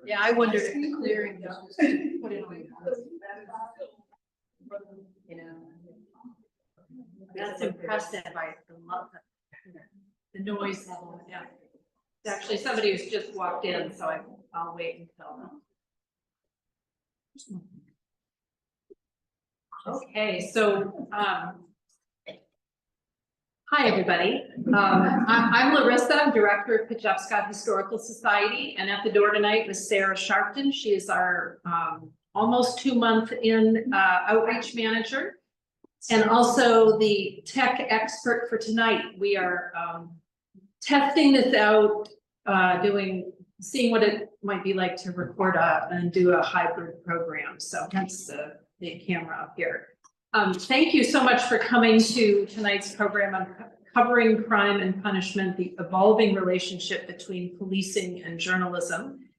Yeah, I wondered if clearing those, put it on. You know, that's impressive. I love the noise level. Yeah, it's actually somebody who's just walked in, so I'll wait until. Okay, so hi everybody. I'm Larissa. I'm director of Pajupscot Historical Society, and at the door tonight was Sarah Sharpton. She is our almost 2-month in outreach manager, and also the tech expert for tonight. We are testing this out, seeing what it might be like to record and do a hybrid program. So hence the camera up here. Thank you so much for coming to tonight's program on covering crime and punishment, the evolving relationship between policing and journalism.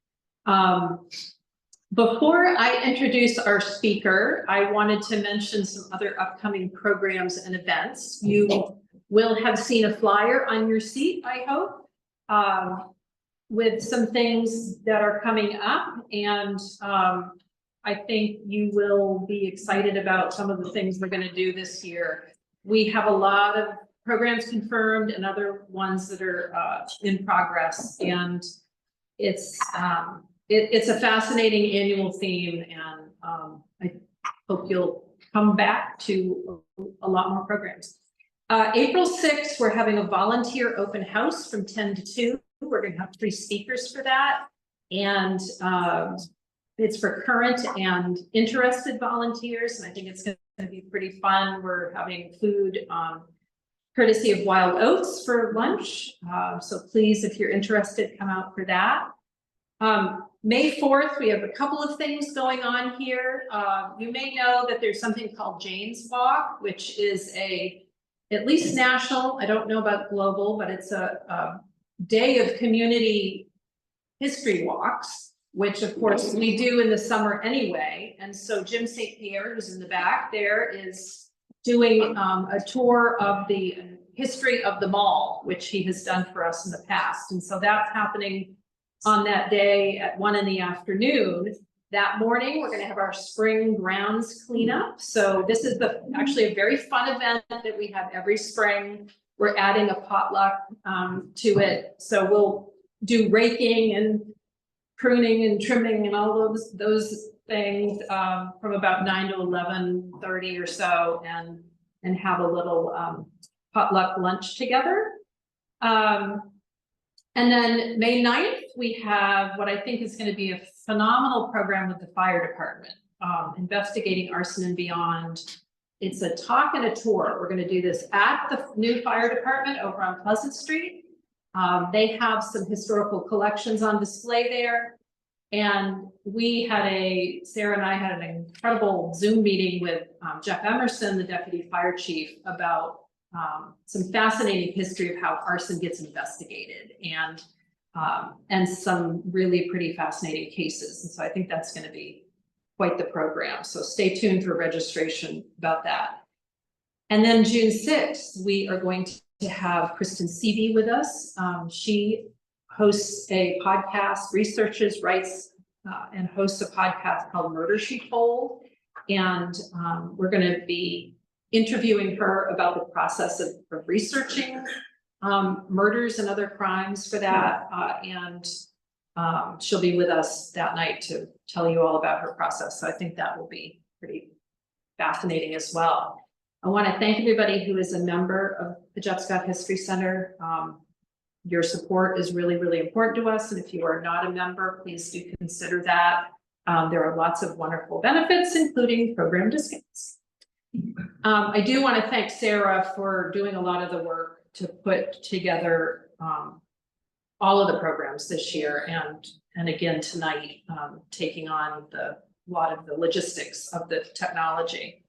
Before I introduce our speaker, I wanted to mention some other upcoming programs and events. You will have seen a flyer on your seat, I hope, with some things that are coming up, and I think you will be excited about some of the things we're going to do this year. We have a lot of programs confirmed and other ones that are in progress, and it's a fascinating annual theme, and I hope you'll come back to a lot more programs. April 6th, we're having a volunteer open house from 10 to 2. We're going to have 3 speakers for that, and it's for current and interested volunteers, and I think it's going to be pretty fun. We're having food courtesy of Wild Oats for lunch, so please, if you're interested, come out for that. May 4th, we have a couple of things going on here. You may know that there's something called Jane's Walk, which is at least national, I don't know about global, but it's a day of community history walks, which of course we do in the summer anyway. And so Jim St. Pierre, who's in the back there, is doing a tour of the history of the mall, which he has done for us in the past. And so that's happening on that day at 1 in the afternoon. That morning, we're going to have our spring grounds cleanup. So this is actually a very fun event that we have every spring. We're adding a potluck to it. So we'll do raking and pruning and trimming and all those things from about 9 to 11:30 or so, and have a little potluck lunch together. And then May 9th, we have what I think is going to be a phenomenal program with the fire department, investigating arson and beyond. It's a talk and a tour. We're going to do this at the new fire department over on Pleasant Street. They have some historical collections on display there. And Sarah and I had an incredible Zoom meeting with Jeff Emerson, the deputy fire chief, about some fascinating history of how arson gets investigated, and some really pretty fascinating cases. And so I think that's going to be quite the program. So stay tuned for registration about that. And then June 6th, we are going to have Kristen Seavey with us. She hosts a podcast, researches, writes, and hosts a podcast called Murder, She Told. And we're going to be interviewing her about the process of researching murders and other crimes for that. And she'll be with us that night to tell you all about her process. So I think that will be pretty fascinating as well. I want to thank everybody who is a member of the Jeff Scott History Center. Your support is really, really important to us. And if you are not a member, please do consider that. There are lots of wonderful benefits, including program discounts. I do want to thank Sarah for doing a lot of the work to put together all of the programs this year, and again tonight, taking on a lot of the logistics of the technology.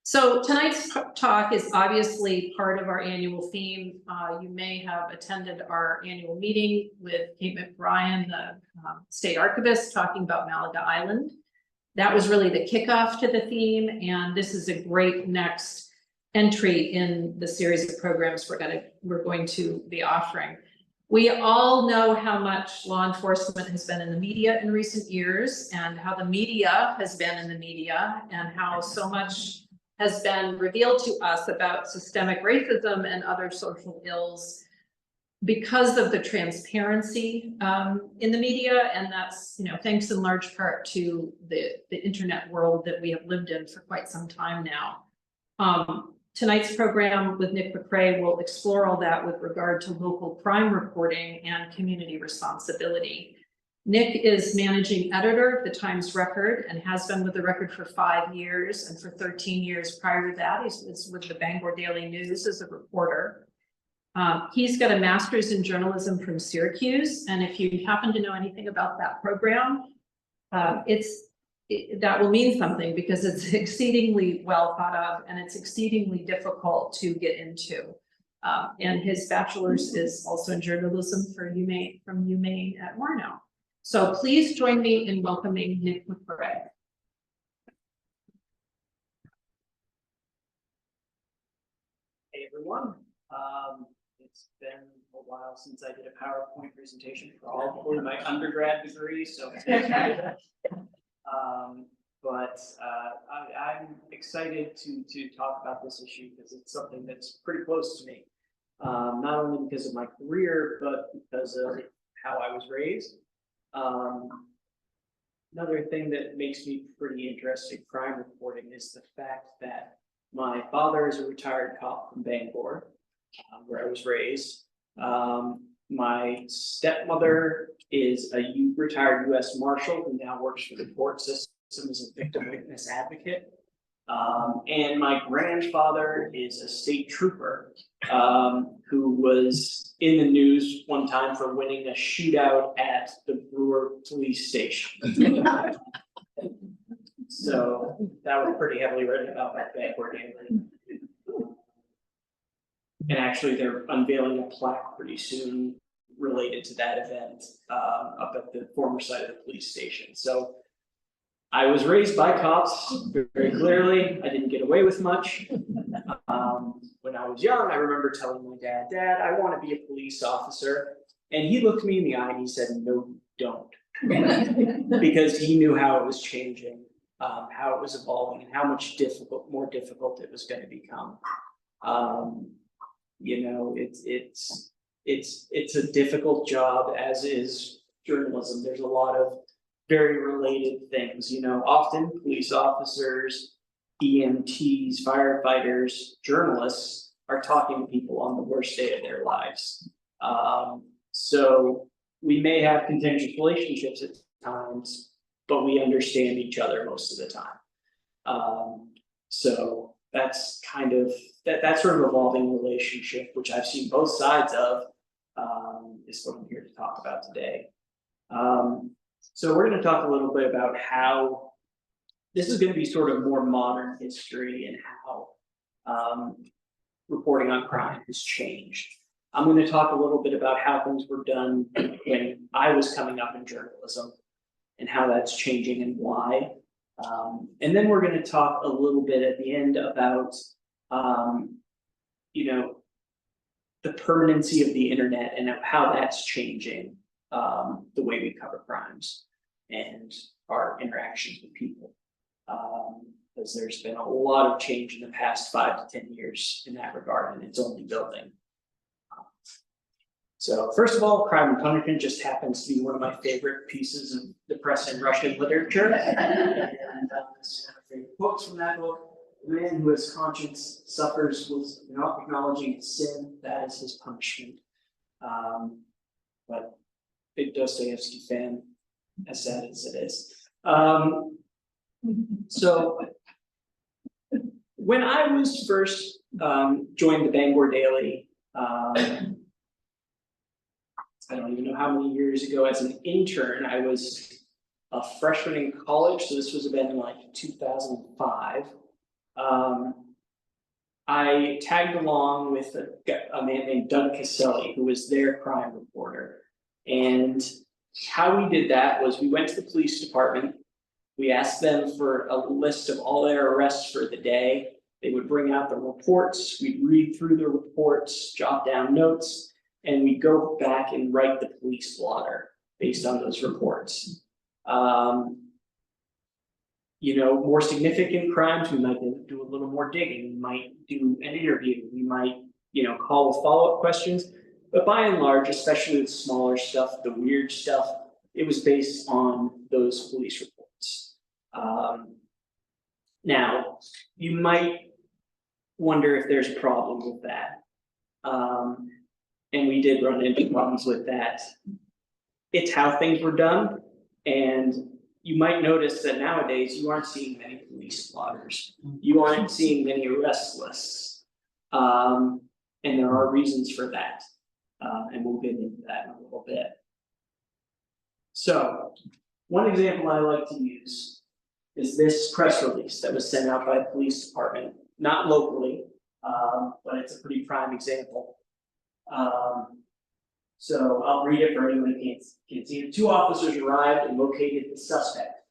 So tonight's talk is obviously part of our annual theme. You may have attended our annual meeting with Kate McBrien, the state archivist, talking about Malaga Island. That was really the kickoff to the theme, and this is a great next entry in the series of programs we're going to be offering. We all know how much law enforcement has been in the media in recent years, and how the media has been in the media, and how so much has been revealed to us about systemic racism and other social ills because of the transparency in the media. And that's, thanks in large part to the internet world that we have lived in for quite some time now. Tonight's program with Nick McCrea will explore all that with regard to local crime reporting and community responsibility. Nick is managing editor of the Times Record and has been with the Record for 5 years, and for 13 years prior to that, he was with the Bangor Daily News as a reporter. He's got a master's in journalism from Syracuse, and if you happen to know anything about that program, that will mean something, because it's exceedingly well thought of and it's exceedingly difficult to get into. And his bachelor's is also in journalism from UMaine at Warnow. So please join me in welcoming Nick McCrea. Hey everyone, it's been a while since I did a PowerPoint presentation for all my undergrad degree, so I'm excited to talk about this issue because it's something that's pretty close to me, not only because of my career, but because of how I was raised. Another thing that makes me pretty interested in crime reporting is the fact that my father is a retired cop from Bangor, where I was raised. My stepmother is a retired U.S. Marshal who now works for the court system as a victim witness advocate. And my grandfather is a state trooper who was in the news one time for winning a shootout at the Brewer police station. So that was pretty heavily written about by Bangor Daily. And actually they're unveiling a plaque pretty soon related to that event up at the former site of the police station. So I was raised by cops, very clearly. I didn't get away with much. When I was young, I remember telling my dad, "Dad, I want to be a police officer." And he looked me in the eye and he said, "No, you don't." Because he knew how it was changing, how it was evolving, and how much more difficult it was going to become. It's a difficult job, as is journalism. There's a lot of very related things. Often police officers, EMTs, firefighters, journalists are talking to people on the worst day of their lives. So we may have contentious relationships at times, but we understand each other most of the time. So that's kind of that sort of evolving relationship, which I've seen both sides of, is what I'm here to talk about today. So we're going to talk a little bit about how this is going to be sort of more modern history and how reporting on crime has changed. I'm going to talk a little bit about how things were done when I was coming up in journalism and how that's changing and why. And then we're going to talk a little bit at the end about, the permanency of the internet and how that's changing the way we cover crimes and our interactions with people. Because there's been a lot of change in the past 5 to 10 years in that regard, and it's only building. So first of all, Crime and Punishment just happens to be one of my favorite pieces of depressing Russian literature. And some favorite books from that book. the man who his conscience suffers was not acknowledging his sin, that is his punishment. But big Dostoevsky fan, as sad as it is. So when I was first joined the Bangor Daily, I don't even know how many years ago, as an intern. I was a freshman in college, so this was been like 2005. I tagged along with a man named Doug Caselli, who was their crime reporter. And how we did that was we went to the police department. We asked them for a list of all their arrests for the day. They would bring out the reports. We'd read through the reports, jot down notes, and we'd go back and write the police blotter based on those reports. You know, more significant crimes, we might do a little more digging. We might do an interview. We might, you know, call with follow-up questions. But by and large, especially with smaller stuff, the weird stuff, it was based on those police reports. Now, you might wonder if there's a problem with that. And we did run into problems with that. It's how things were done, and you might notice that nowadays you aren't seeing many police blotters. You aren't seeing many arrest lists. And there are reasons for that. And we'll get into that in a little bit. So, one example I like to use is this press release that was sent out by the police department, not locally, but it's a pretty prime example. So I'll read it for anyone who can't see it. 2 officers arrived and located the suspect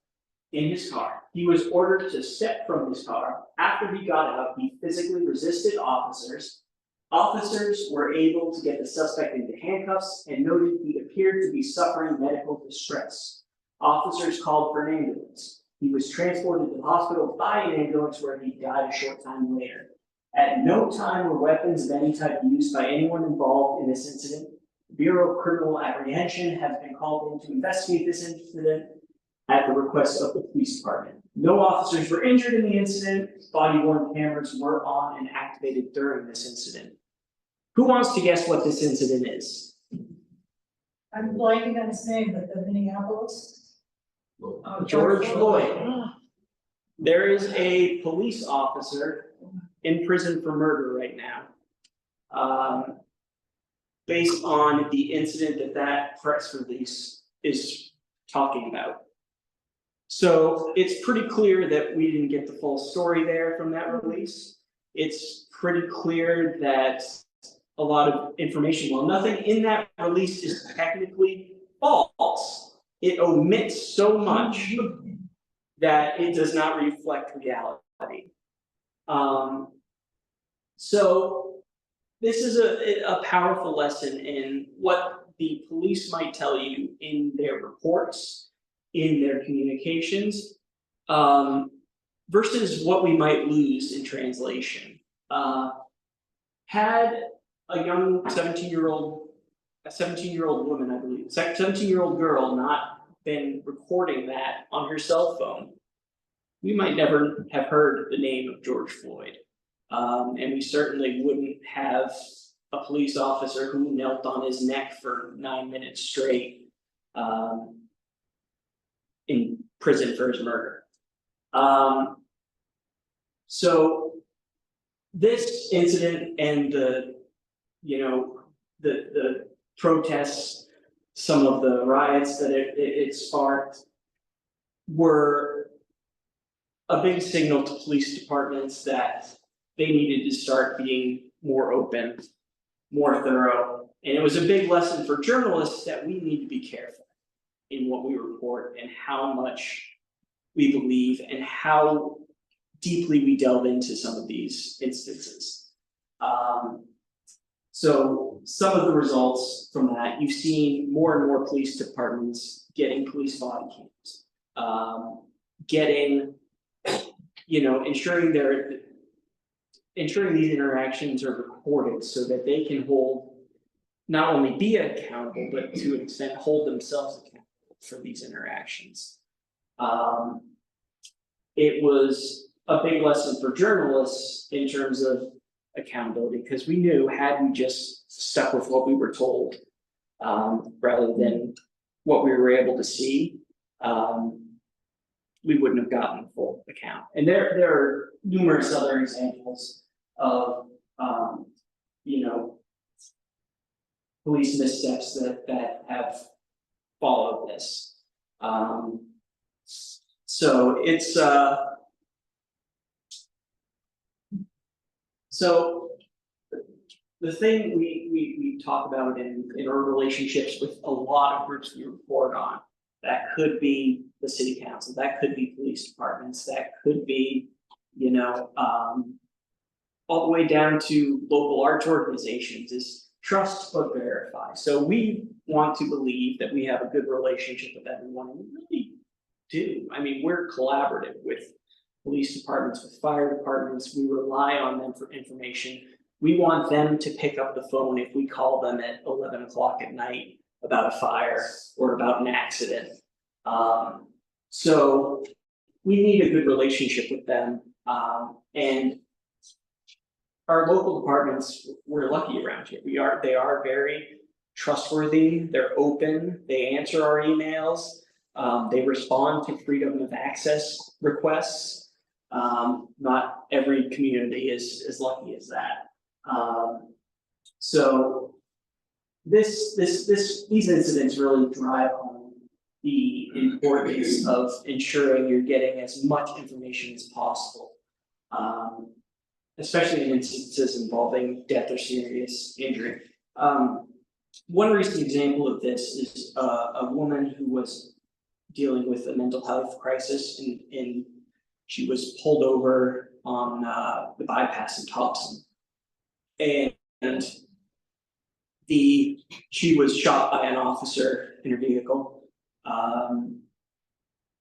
in his car. He was ordered to step from his car. After he got out, he physically resisted officers. Officers were able to get the suspect into handcuffs and noted he appeared to be suffering medical distress. Officers called for an ambulance. He was transported to the hospital by an ambulance where he died a short time later. At no time were weapons of any type used by anyone involved in this incident. The Bureau of Criminal Apprehension has been called in to investigate this incident at the request of the police department. No officers were injured in the incident. Body-worn cameras were on and activated during this incident. Who wants to guess what this incident is? I'm blanking on his name, but the Minneapolis. George Floyd. There is a police officer in prison for murder right now. Based on the incident that press release is talking about. So it's pretty clear that we didn't get the full story there from that release. It's pretty clear that a lot of information, well, nothing in that release is technically false. It omits so much that it does not reflect reality. So this is a powerful lesson in what the police might tell you in their reports, in their communications, versus what we might lose in translation. Had a young 17-year-old woman, I believe, 17-year-old girl not been recording that on her cell phone, we might never have heard the name of George Floyd. And we certainly wouldn't have a police officer who knelt on his neck for 9 minutes straight in prison for his murder. So this incident and the protests, some of the riots that it sparked were a big signal to police departments that they needed to start being more open, more thorough. And it was a big lesson for journalists that we need to be careful in what we report and how much we believe and how deeply we delve into some of these instances. So some of the results from that, you've seen more and more police departments getting police body cams, ensuring these interactions are recorded so that they can not only be accountable, but to an extent hold themselves accountable for these interactions. It was a big lesson for journalists in terms of accountability, because we knew had we just stuck with what we were told, rather than what we were able to see, we wouldn't have gotten a full account. And there are numerous other examples of, you know, police missteps that have followed this. So it's so the thing we talk about in our relationships with a lot of groups we report on, that could be the city council, that could be police departments, that could be, you know, all the way down to local arts organizations, is trust but verify. So we want to believe that we have a good relationship with everyone, and we really do. I mean, we're collaborative with police departments, with fire departments, we rely on them for information. We want them to pick up the phone if we call them at 11 o'clock at night about a fire or about an accident. So we need a good relationship with them, and our local departments, we're lucky around here. They are very trustworthy, they're open, they answer our emails, they respond to freedom of access requests. Not every community is as lucky as that. So these incidents really drive home the importance of ensuring you're getting as much information as possible. Especially in instances involving death or serious injury. One recent example of this is a woman who was dealing with a mental health crisis, and she was pulled over on the bypass in Thompson. And she was shot by an officer in her vehicle.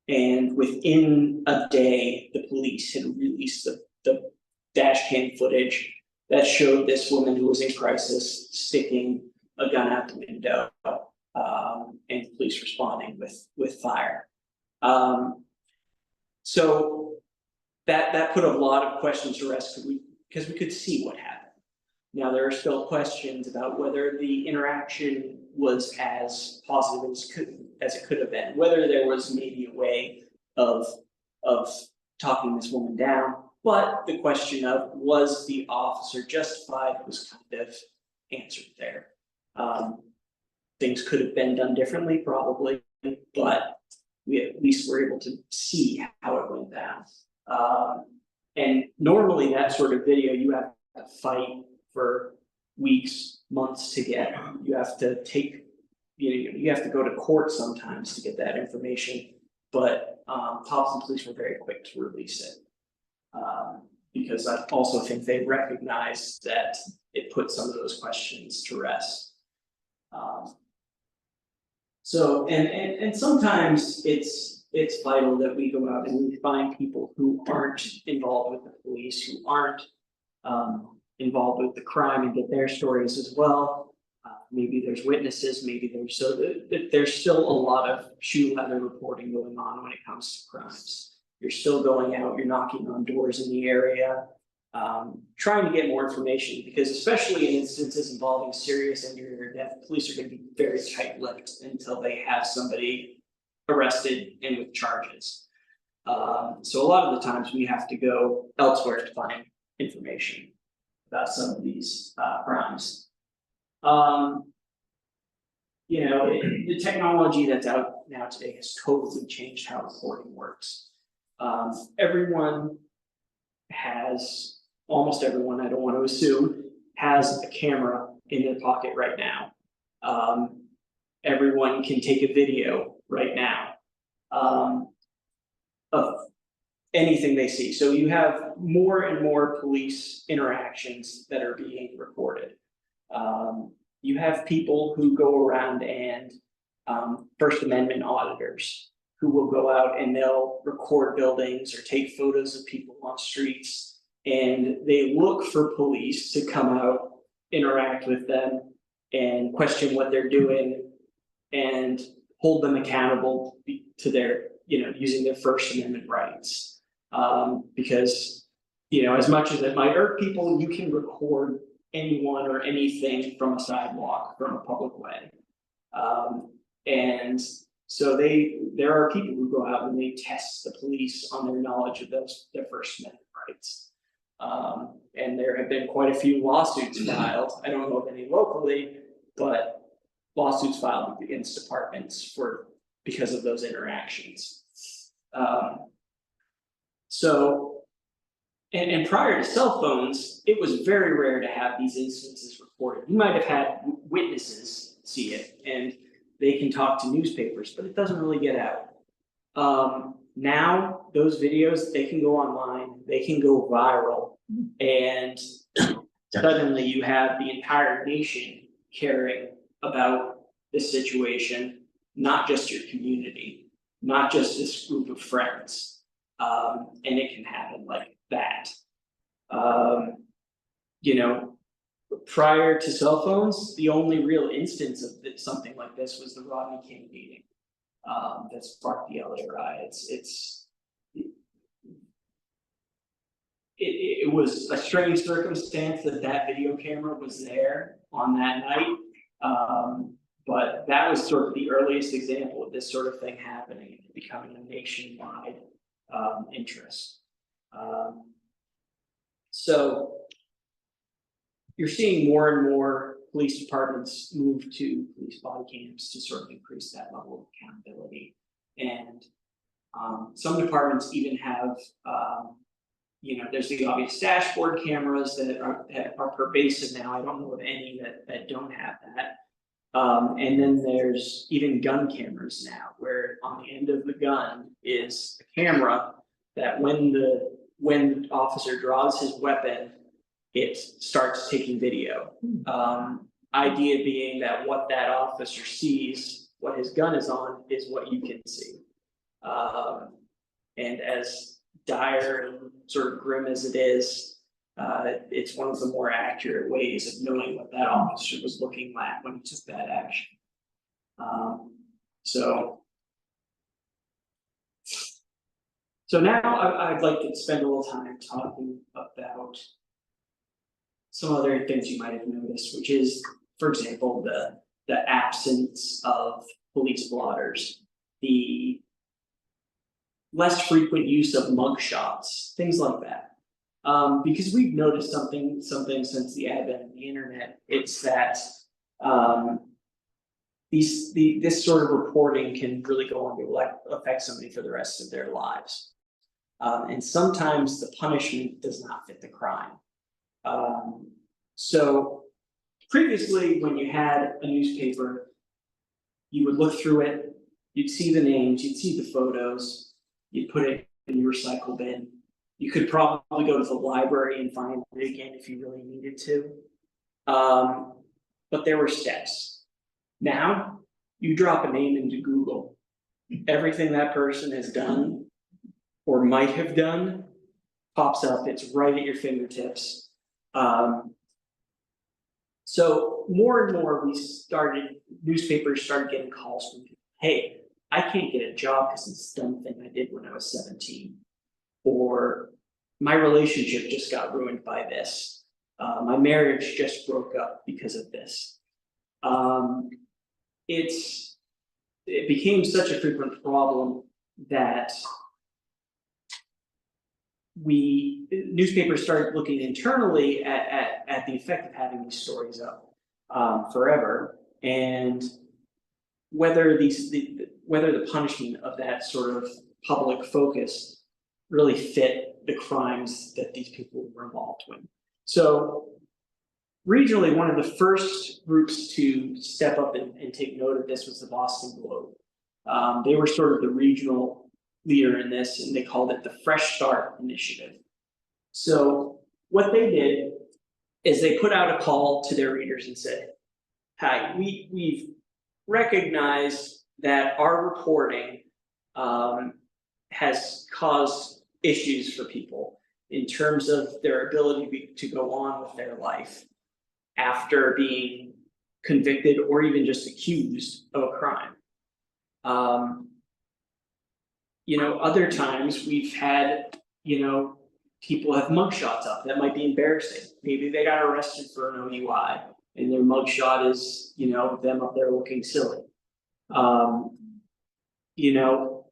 And within a day, the police had released the dash cam footage that showed this woman who was in crisis sticking a gun out the window, and police responding with fire. So that put a lot of questions to rest, because we could see what happened. Now, there are still questions about whether the interaction was as positive as it could have been, whether there was maybe a way of talking this woman down. But the question of, was the officer justified, was kind of answered there. Things could have been done differently, probably, but we at least were able to see how it went down. And normally that sort of video, you have to fight for weeks, months to get. You have to you have to go to court sometimes to get that information. But Thompson police were very quick to release it. Because I also think they recognized that it put some of those questions to rest. So sometimes it's vital that we go out and we find people who aren't involved with the police, who aren't involved with the crime, and get their stories as well. Maybe there's witnesses, maybe there's still a lot of shoe leather reporting going on when it comes to crimes. You're still going out, you're knocking on doors in the area, trying to get more information, because especially in instances involving serious injury or death, police are going to be very tight-lipped until they have somebody arrested and with charges. So a lot of the times we have to go elsewhere to find information about some of these crimes. You know, the technology that's out now today has totally changed how reporting works. Almost everyone, I don't want to assume, has a camera in their pocket right now. Everyone can take a video right now of anything they see. So you have more and more police interactions that are being recorded. You have people who go around and First Amendment auditors who will go out and they'll record buildings or take photos of people on streets, and they look for police to come out, interact with them, and question what they're doing, and hold them accountable to their, using their First Amendment rights. Because, you know, as much as it might irk people, you can record anyone or anything from a sidewalk, from a public way. And so there are people who go out and they test the police on their knowledge of their First Amendment rights. And there have been quite a few lawsuits filed, I don't know of any locally, but lawsuits filed against departments because of those interactions. And prior to cell phones, it was very rare to have these instances reported. You might have had witnesses see it and they can talk to newspapers, but it doesn't really get out. Now those videos, they can go online, they can go viral, and suddenly you have the entire nation caring about this situation, not just your community, not just this group of friends. And it can happen like that. You know, prior to cell phones, the only real instance of something like this was the Rodney King meeting. That sparked the LA riots. It was a strange circumstance that video camera was there on that night. But that was sort of the earliest example of this sort of thing happening and becoming a nationwide interest. So you're seeing more and more police departments move to police body cams to sort of increase that level of accountability. And some departments even have, you know, there's the obvious dashboard cameras that are pervasive now. I don't know of any that don't have that. And then there's even gun cameras now, where on the end of the gun is a camera that when the officer draws his weapon, it starts taking video. Idea being that what that officer sees, what his gun is on, is what you can see. And as dire and sort of grim as it is, it's one of the more accurate ways of knowing what that officer was looking at when he took that action. So now I'd like to spend a little time talking about some other things you might have noticed, which is, for example, the absence of police blotters, the less frequent use of mugshots, things like that. Because we've noticed something since the advent of the internet. It's that this sort of reporting can really go on to affect somebody for the rest of their lives. And sometimes the punishment does not fit the crime. So previously, when you had a newspaper, you would look through it, you'd see the names, you'd see the photos, you'd put it in your recycle bin. You could probably go to the library and find it again if you really needed to. But there were steps. Now, you drop a name into Google. Everything that person has done or might have done pops up. It's right at your fingertips. So more and more newspapers started getting calls from people. Hey, I can't get a job because of this dumb thing I did when I was 17. Or my relationship just got ruined by this. My marriage just broke up because of this. It became such a frequent problem that newspapers started looking internally at the effect of having these stories up forever, and whether the punishment of that sort of public focus really fit the crimes that these people were involved with. So regionally, one of the first groups to step up and take note of this was the Boston Globe. They were sort of the regional leader in this, and they called it the Fresh Start Initiative. So what they did is they put out a call to their readers and said, hi, we've recognized that our reporting has caused issues for people in terms of their ability to go on with their life after being convicted or even just accused of a crime. You know, other times we've had you know, people have mugshots up, that might be embarrassing, maybe they got arrested for an OUI. And their mugshot is, you know, them up there looking silly. You know,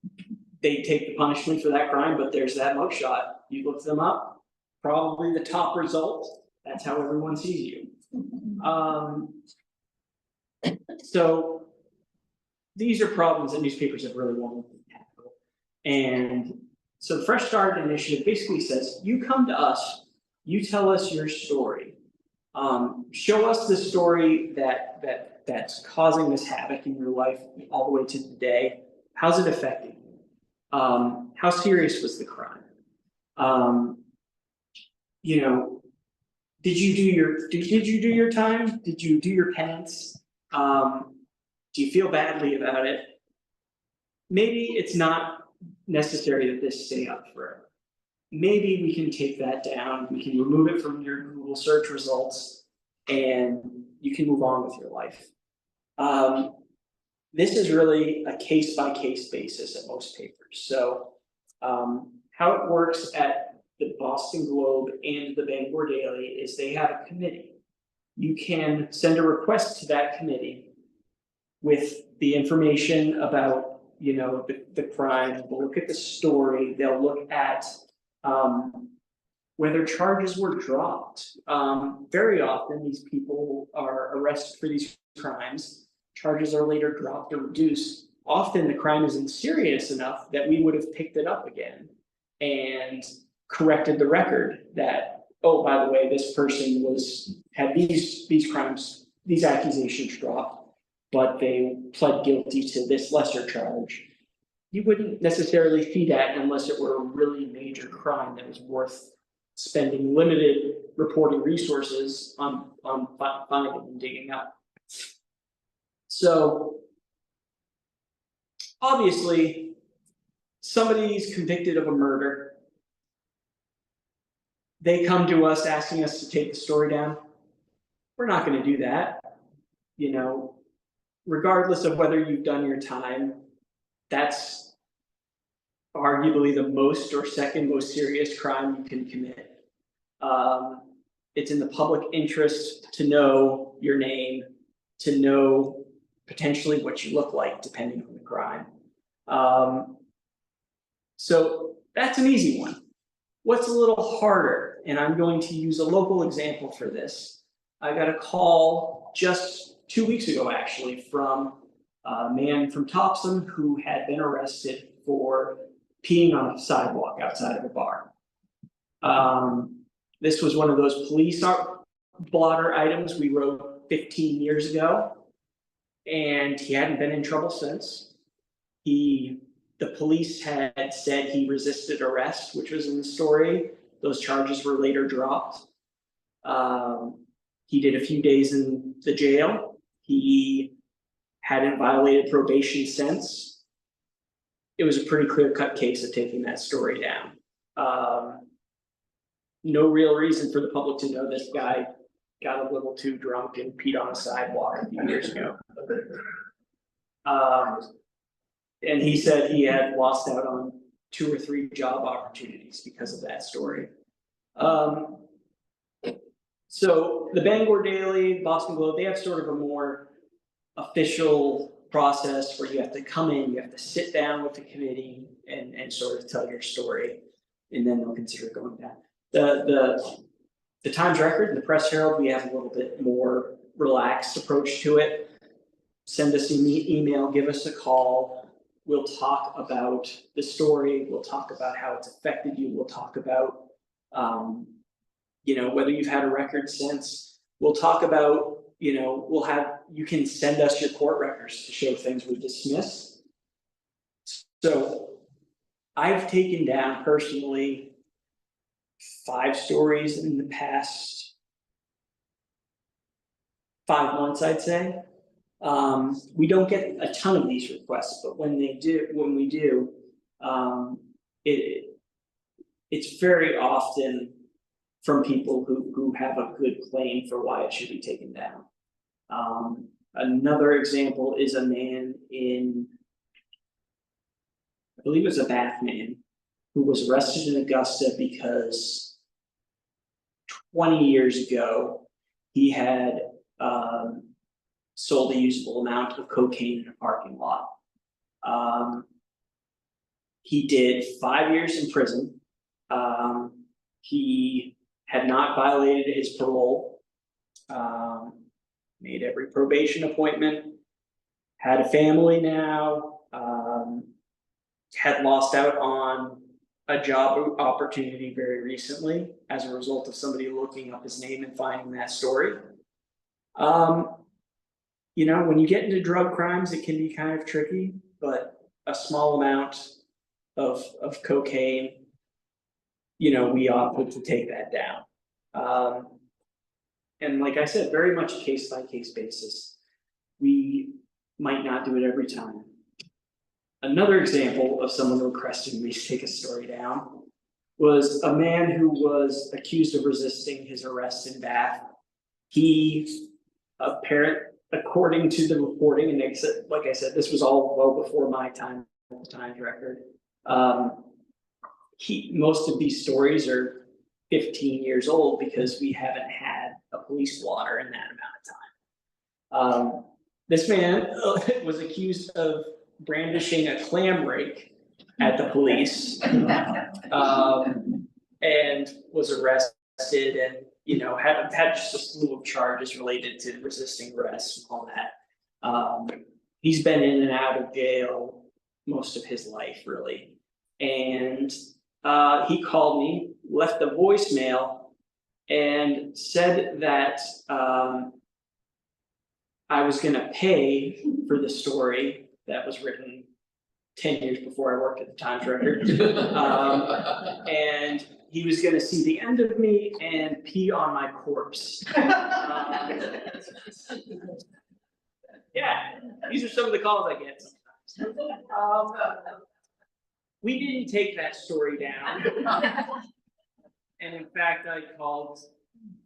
they take the punishment for that crime, but there's that mugshot, you look them up, probably the top result, that's how everyone sees you. So these are problems that newspapers have really wanted to tackle. And so the Fresh Start Initiative basically says, you come to us, you tell us your story. Show us the story that's causing this havoc in your life all the way to today. How's it affecting you? How serious was the crime? You know, did you do your time? Did you do your penance? Do you feel badly about it? Maybe it's not necessary that this stay up forever. Maybe we can take that down, we can remove it from your Google search results, and you can move on with your life. This is really a case-by-case basis at most papers. So how it works at the Boston Globe and the Bangor Daily is they have a committee. You can send a request to that committee with the information about, you know, the crime. They'll look at the story, they'll look at whether charges were dropped. Very often these people are arrested for these crimes, charges are later dropped or reduced. Often the crime isn't serious enough that we would have picked it up again and corrected the record that, oh, by the way, this person had these crimes, these accusations dropped, but they pled guilty to this lesser charge. You wouldn't necessarily see that unless it were a really major crime that was worth spending limited reporting resources on finding and digging up. So obviously, somebody's convicted of a murder. They come to us asking us to take the story down. We're not going to do that. You know, regardless of whether you've done your time, that's arguably the most or second most serious crime you can commit. It's in the public interest to know your name, to know potentially what you look like, depending on the crime. So that's an easy one. What's a little harder, and I'm going to use a local example for this. I got a call just 2 weeks ago, actually, from a man from Topsom who had been arrested for peeing on a sidewalk outside of a bar. This was one of those police blotter items we wrote 15 years ago, and he hadn't been in trouble since. The police had said he resisted arrest, which was in the story. Those charges were later dropped. He did a few days in the jail. He hadn't violated probation since. It was a pretty clear-cut case of taking that story down. No real reason for the public to know this guy got a little too drunk and peed on a sidewalk a few years ago. And he said he had lost out on 2 or 3 job opportunities because of that story. So the Bangor Daily, Boston Globe, they have sort of a more official process where you have to come in, you have to sit down with the committee and sort of tell your story, and then they'll consider going down. The Times Record and the Press Herald, we have a little bit more relaxed approach to it. Send us an email, give us a call. We'll talk about the story. We'll talk about how it's affected you. We'll talk about, you know, whether you've had a record since. We'll talk about, you know, you can send us your court records to show things we dismissed. So I've taken down personally 5 stories in the past 5 months, I'd say. We don't get a ton of these requests, but when we do, it's very often from people who have a good claim for why it should be taken down. Another example is a man in, I believe it was a Bath man, who was arrested in Augusta because 20 years ago, he had sold a usable amount of cocaine in a parking lot. He did 5 years in prison. He had not violated his parole. Made every probation appointment. Had a family now. Had lost out on a job opportunity very recently as a result of somebody looking up his name and finding that story. You know, when you get into drug crimes, it can be kind of tricky, but a small amount of cocaine, you know, we ought to take that down. And like I said, very much a case by case basis. We might not do it every time. Another example of someone requesting me to take a story down was a man who was accused of resisting his arrest in Bath. He, according to the reporting, and like I said, this was all well before my time at the Times Record. Most of these stories are 15 years old because we haven't had a police blotter in that amount of time. This man was accused of brandishing a clam rake at the police, and was arrested, and you know had just a slew of charges related to resisting arrest and all that. He's been in and out of jail most of his life, really, and he called me, left a voicemail, and said that I was going to pay for the story that was written 10 years before I worked at the Times Record. And he was going to see the end of me and pee on my corpse. Yeah, these are some of the calls I get sometimes. We didn't take that story down. And in fact, I called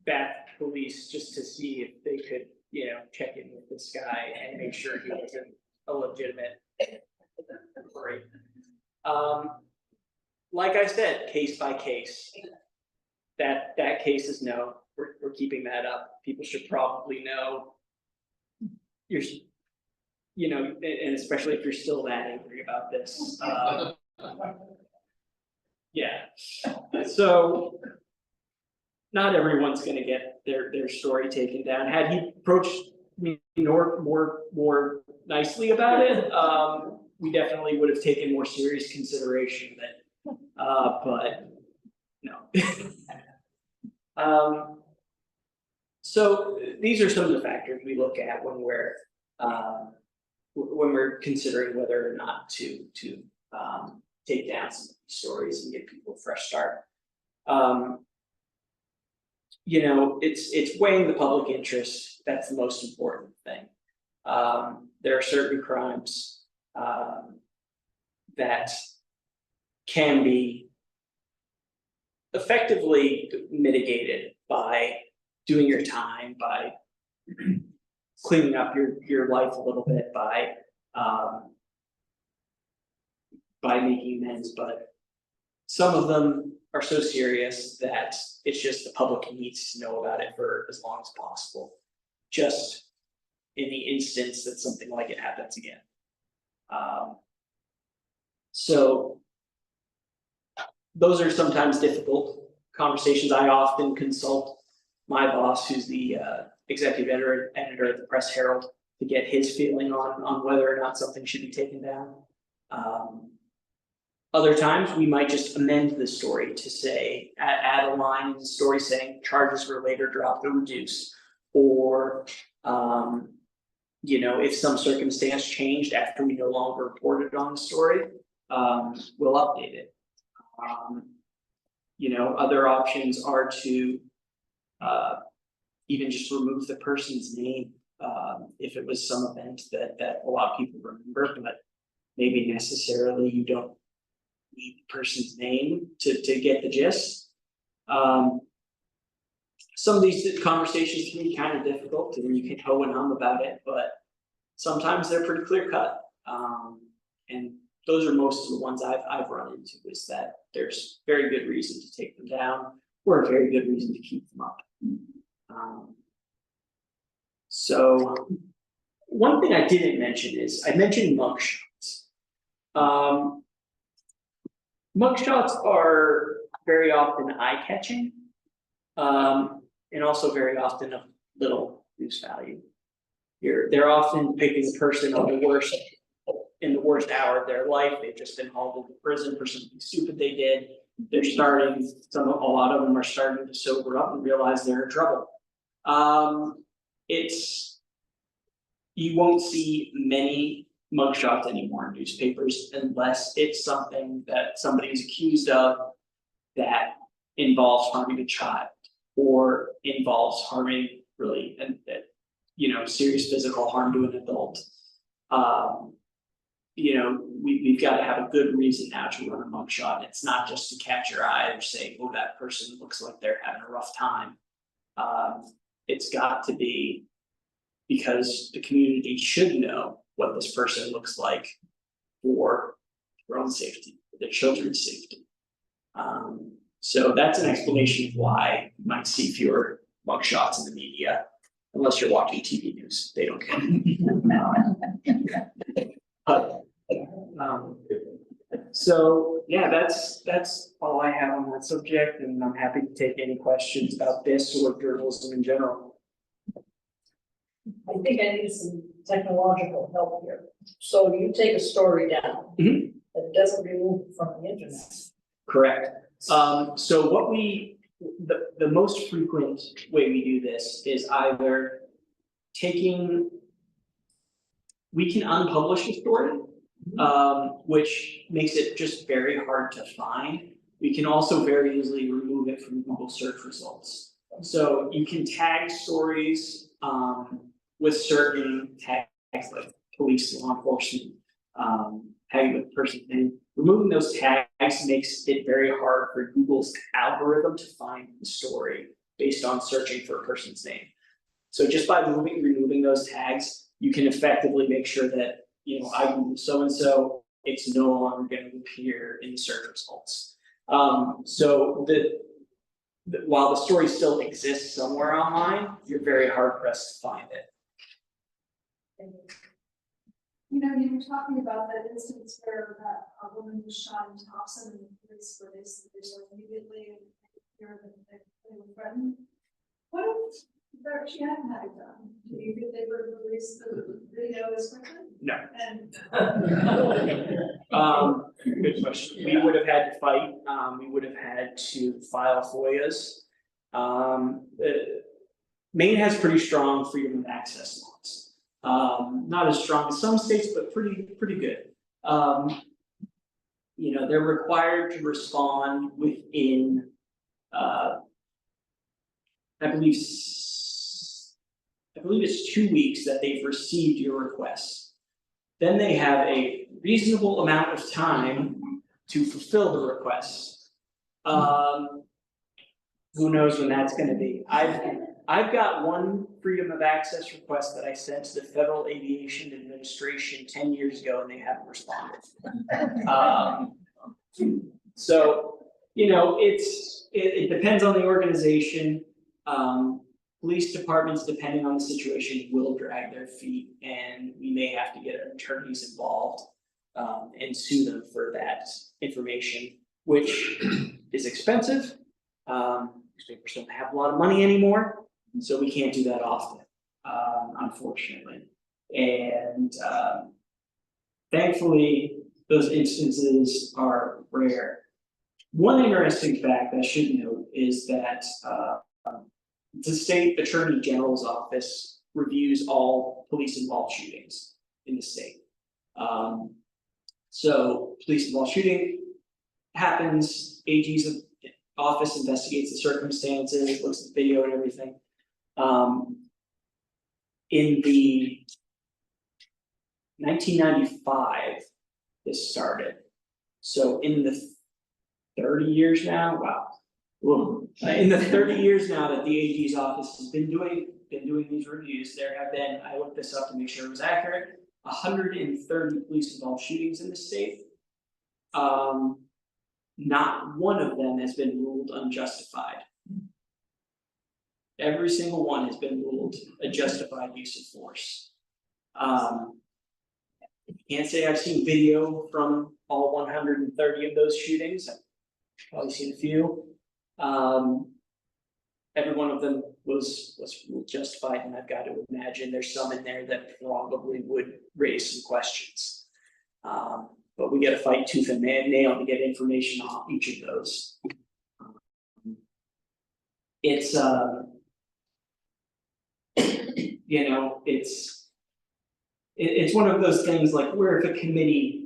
Bath Police just to see if they could, you know, check in with this guy and make sure he wasn't a legitimate story. Like I said, case by case. That case is no. We're keeping that up. People should probably know. You know, and especially if you're still that angry about this. Yeah. So not everyone's going to get their story taken down. Had he approached me more nicely about it, we definitely would have taken more serious consideration of it. But no. So these are some of the factors we look at when we're considering whether or not to take down some of these stories and give people a fresh start. You know, it's weighing the public interest. That's the most important thing. There are certain crimes that can be effectively mitigated by doing your time, by cleaning up your life a little bit, by making amends, but some of them are so serious that it's just the public needs to know about it for as long as possible, just in the instance that something like it happens again. So those are sometimes difficult conversations. I often consult my boss, who's the executive editor at the Press Herald, to get his feeling on whether or not something should be taken down. Other times we might just amend the story to say, add a line in the story saying charges were later dropped or reduced, or you know, if some circumstance changed after we no longer reported on the story, we'll update it. You know, other options are to even just remove the person's name if it was some event that a lot of people remember, but maybe necessarily you don't need the person's name to get the gist. Some of these conversations can be kind of difficult and you can hoe and hum about it, but sometimes they're pretty clear cut. And those are most of the ones I've run into, is that there's very good reason to take them down, or a very good reason to keep them up. So one thing I didn't mention is, I mentioned mugshots. Mugshots are very often eye-catching, and also very often of little use value. They're often depicting the person on in the worst hour of their life. They've just been hauled into prison for something stupid they did. They're a lot of them are starting to sober up and realize they're in trouble. You won't see many mugshots anymore in newspapers unless it's something that somebody is accused of that involves harming a child, or involves harming serious physical harm to an adult. We've got to have a good reason now to run a mugshot. It's not just to catch your eye or say, oh, that person looks like they're having a rough time. It's got to be because the community should know what this person looks like for their own safety, for their children's safety. So that's an explanation of why you might see fewer mugshots in the media, unless you're watching TV news. They don't care. So yeah, that's all I have on that subject, and I'm happy to take any questions about this or journalism in general. I think I need some technological help here. So you take a story down. Mhm. It doesn't remove it from the internet. Correct. So what the most frequent way we do this is either we can unpublish a story, which makes it just very hard to find. We can also very easily remove it from Google search results. So you can tag stories with certain tags like police, law enforcement, tagging with the person's name. Removing those tags makes it very hard for Google's algorithm to find the story based on searching for a person's name. So just by removing those tags, you can effectively make sure that, I Google so-and-so, it's no longer going to appear in the search results. So while the story still exists somewhere online, you're very hard pressed to find it. You were talking about that instance where a woman was shot in Thompson and the police were basically immediately and hear that they were threatened. What if she hadn't had it done? Do you think they would have released the video as quickly? No. And Good question. We would have had to fight. We would have had to file FOIAs. Maine has pretty strong freedom of access laws. Not as strong as some states, but pretty good. They're required to respond within, I believe it's 2 weeks that they've received your request. Then they have a reasonable amount of time to fulfill the request. Who knows when that's going to be? I've got one freedom of access request that I sent to the Federal Aviation Administration 10 years ago, and they haven't responded. So it depends on the organization. Police departments, depending on the situation, will drag their feet, and we may have to get attorneys involved and sue them for that information, which is expensive. Newspapers don't have a lot of money anymore, so we can't do that often, unfortunately. And thankfully, those instances are rare. One interesting fact I should note is that the state attorney general's office reviews all police-involved shootings in the state. So police-involved shooting happens, AG's office investigates the circumstances, looks at the video and everything. In the 1995, this started. So in the 30 years now, wow. In the 30 years now that the AG's office has been doing these reviews, there have been, I looked this up to make sure it was accurate, 130 police-involved shootings in the state, not one of them has been ruled unjustified. Every single one has been ruled a justified use of force. Can't say I've seen video from all 130 of those shootings. I've probably seen a few. Every one of them was ruled justified, and I've got to imagine there's some in there that probably would raise some questions. But we got to fight tooth and nail to get information on each of those. It's you know, it's one of those things like where if a committee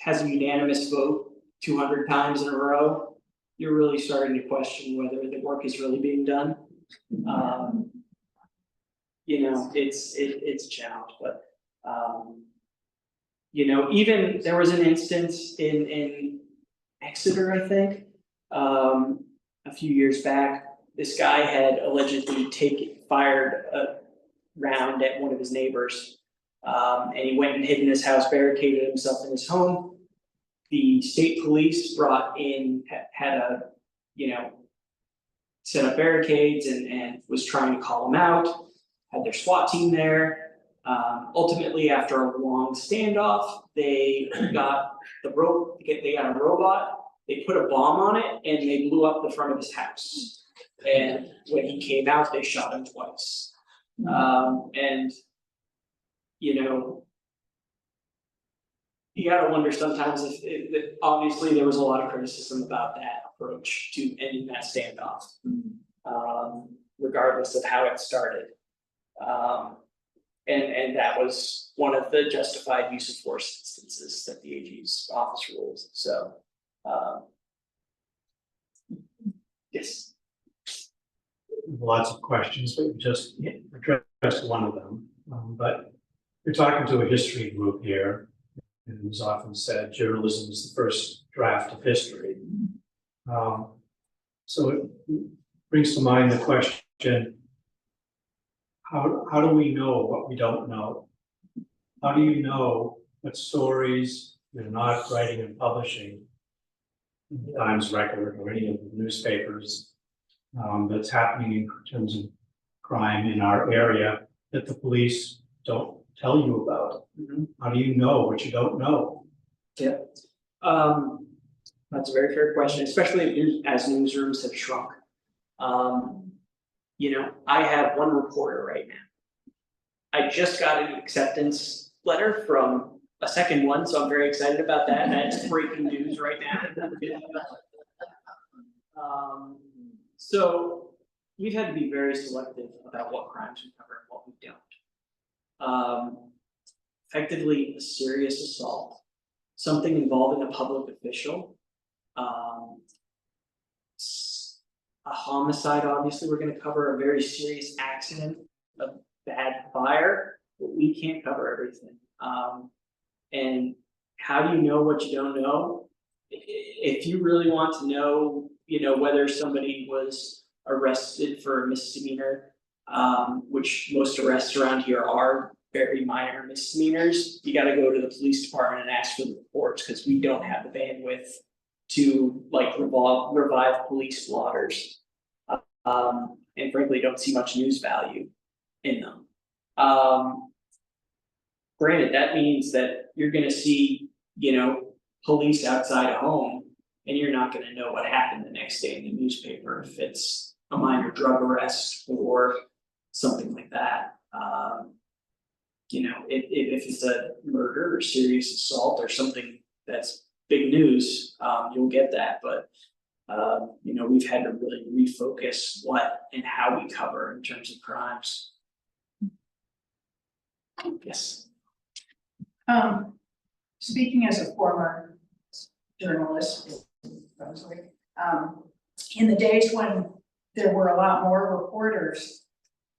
has a unanimous vote 200 times in a row, you're really starting to question whether the work is really being done. You know, it's a challenge, but you know, even there was an instance in Exeter, I think, a few years back. This guy had allegedly fired a round at one of his neighbors, and he went and hid in his house, barricaded himself in his home. The state police brought in, had a, you know, set up barricades and was trying to call him out, had their SWAT team there. Ultimately, after a long standoff, they got a robot, they put a bomb on it, and they blew up the front of his house. And when he came out, they shot him twice. And, you know, you gotta wonder sometimes if obviously there was a lot of criticism about that approach to ending that standoff, regardless of how it started. And that was one of the justified use of force instances that the AG's office rules. So, yes. Lots of questions, but you just addressed one of them. But you're talking to a history group here, and it's often said journalism is the first draft of history. So it brings to mind the question, how do we know what we don't know? How do you know what stories you're not writing and publishing in the Times Record or any of the newspapers that's happening in terms of crime in our area that the police don't tell you about? How do you know what you don't know? Yeah, that's a very fair question, especially as newsrooms have shrunk. You know, I have one reporter right now. I just got an acceptance letter from a second one, so I'm very excited about that. That's breaking news right now. So we've had to be very selective about what crimes we cover and what we don't. Effectively, a serious assault, something involving a public official, a homicide, obviously, we're gonna cover a very serious accident, a bad fire, but we can't cover everything. And how do you know what you don't know? If you really want to know, you know, whether somebody was arrested for a misdemeanor, which most arrests around here are very minor misdemeanors, you gotta go to the police department and ask for the reports, because we don't have the bandwidth to like revive police blotters. And frankly, don't see much news value in them. Granted, that means that you're gonna see, you know, police outside a home, and you're not gonna know what happened the next day in the newspaper if it's a minor drug arrest or something like that. You know, if it's a murder or serious assault or something that's big news, you'll get that, but you know, we've had to really refocus what and how we cover in terms of crimes. Yes. Speaking as a former journalist, in the days when there were a lot more reporters,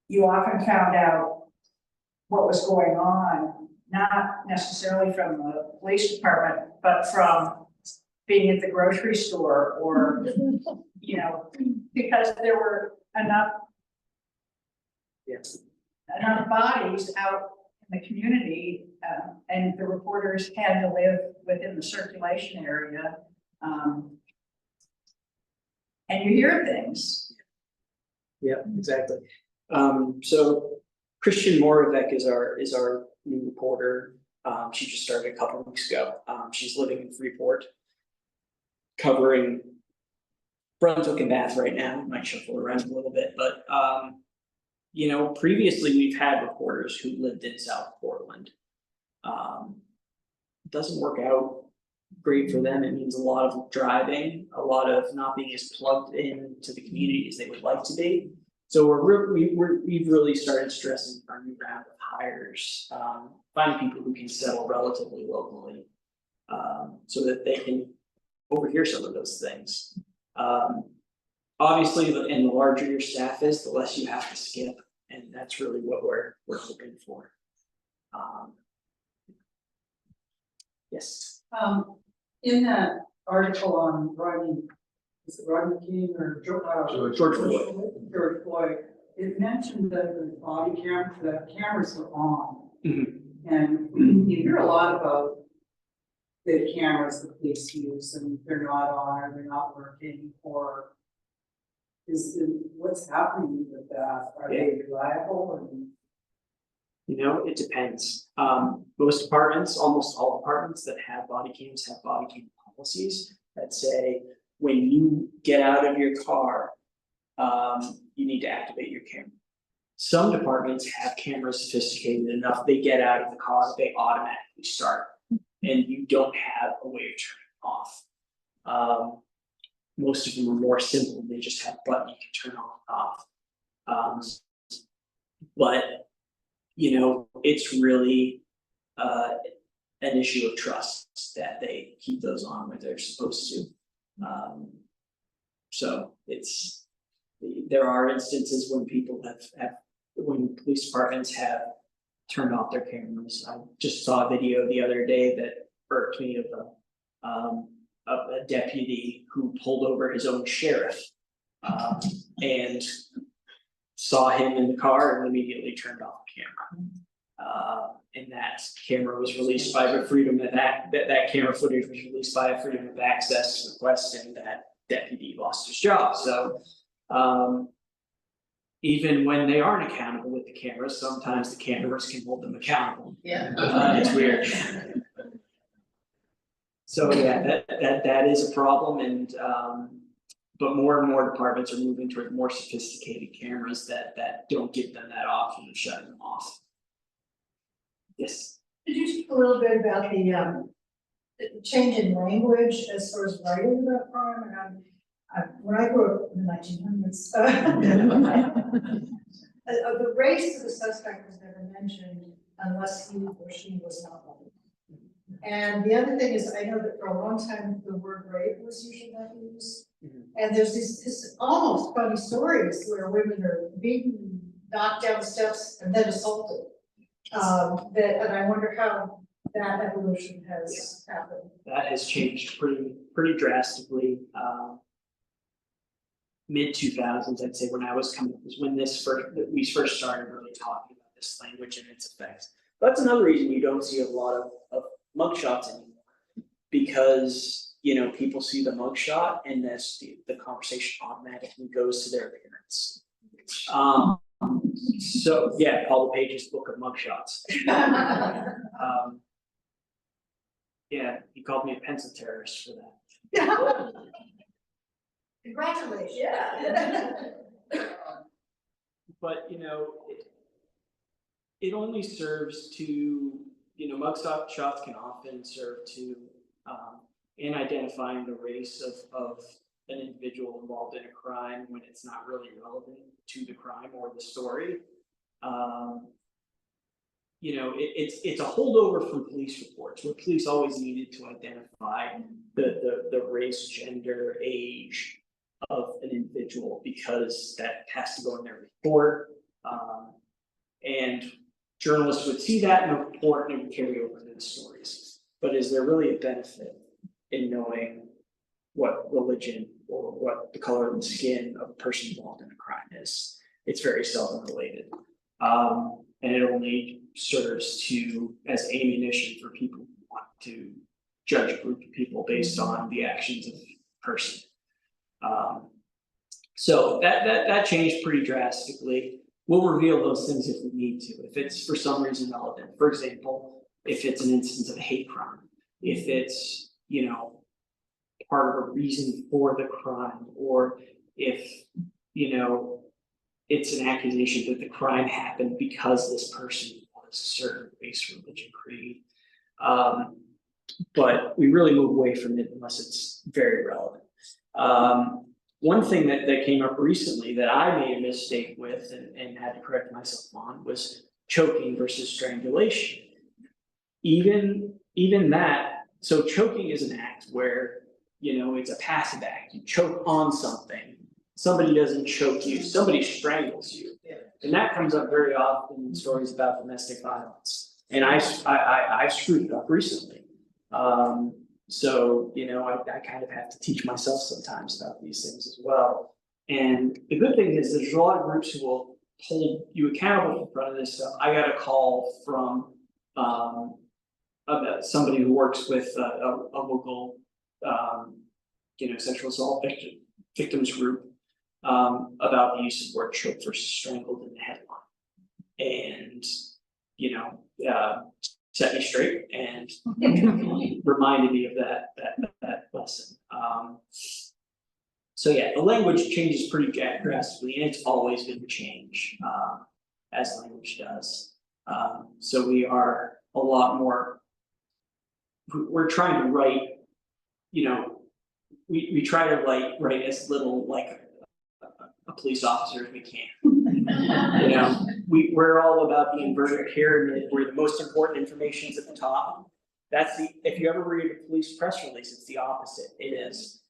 you often found out what was going on, not necessarily from the police department, but from being at the grocery store or, you know, because there were enough bodies out in the community and the reporters had to live within the circulation area. And you hear things. Yeah, exactly. So Christian Moravec is our new reporter. She just started a couple weeks ago. She's living in Freeport, covering Brunswick and Bath right now. Might shuffle around a little bit, but you know, previously we've had reporters who lived in South Portland. It doesn't work out great for them. It means a lot of driving, a lot of not being as plugged in to the community as they would like to be. So we've really started stressing our new round of hires, finding people who can settle relatively locally, so that they can overhear some of those things. Obviously, and the larger your staff is, the less you have to skip, and that's really what we're hoping for. Yes. In that article on Rodney, is it Rodney King or George Floyd. George Floyd, it mentioned that the body cam, the cameras were on. Mhm. And you hear a lot about the cameras the police use and they're not on or they're not working, or what's happening with that? Are they reliable? And You know, it depends. Most departments, almost all departments that have body cams have body cam policies that say, when you get out of your car, you need to activate your camera. Some departments have cameras sophisticated enough, they get out of the car, they automatically start, and you don't have a way of turning it off. Most of them are more simple, they just have a button you can turn on and off. But you know, it's really an issue of trust that they keep those on when they're supposed to. So there are instances when people when police departments have turned off their cameras. I just saw a video the other day that irked me of a deputy who pulled over his own sheriff and saw him in the car and immediately turned off the camera. And that camera was released by the freedom of that camera footage was released by a freedom of access request, and that deputy lost his job. So even when they aren't accountable with the cameras, sometimes the cameras can hold them accountable. Yeah. It's weird. So yeah, that is a problem, and but more and more departments are moving toward more sophisticated cameras that don't give them that option of shutting them off. Yes. Could you speak a little bit about the change in language as far as writing about crime? And when I grew up in the 1900s, the race of the suspect was never mentioned unless he or she was not white. And the other thing is, I know that for a long time, the word rape was usually not used. And there's this almost funny stories where women are beaten, knocked down the steps, and then assaulted. And I wonder how that evolution has happened. That has changed pretty drastically. Mid 2000s, I'd say, when I was coming up, was when we first started really talking about this language and its effects. That's another reason you don't see a lot of mugshots anymore, because you know, people see the mugshot and the conversation automatically goes to their appearance. So yeah, Paul LePage's book of mugshots. Yeah, he called me a pencil terrorist for that. Congratulations. Yeah. But you know, it only serves to, you know, mugshot shots can often serve to in identifying the race of an individual involved in a crime when it's not really relevant to the crime or the story. You know, it's a holdover from police reports, where police always needed to identify the race, gender, age of an individual, because that has to go in their report. And journalists would see that in the report and it would carry over to the stories. But is there really a benefit in knowing what religion or what the color of the skin of a person involved in a crime is? It's very seldom related. And it only serves as ammunition for people who want to judge a group of people based on the actions of a person. So that changed pretty drastically. We'll reveal those things if we need to, if it's for some reason relevant. For example, if it's an instance of a hate crime, if it's, part of a reason for the crime, or if, it's an accusation that the crime happened because this person was a certain race, religion, creed. But we really move away from it unless it's very relevant. One thing that came up recently that I made a mistake with and had to correct myself on was choking versus strangulation. Even that, so choking is an act where, it's a passive act. You choke on something. Somebody doesn't choke you, somebody strangles you. And that comes up very often in stories about domestic violence. And I screwed it up recently. So, I kind of have to teach myself sometimes about these things as well. And the good thing is there's a lot of groups who will hold you accountable in front of this stuff. I got a call from somebody who works with a local sexual assault victims group about the use of the word choke versus strangled in the headline. And set me straight and reminded me of that lesson. So yeah, the language changes pretty drastically, and it's always going to change as language does. So we are a lot more. We're trying to write, we try to write as little like a police officer as we can. We're all about the inverted pyramid where the most important information is at the top. If you ever read a police press release, it's the opposite. It is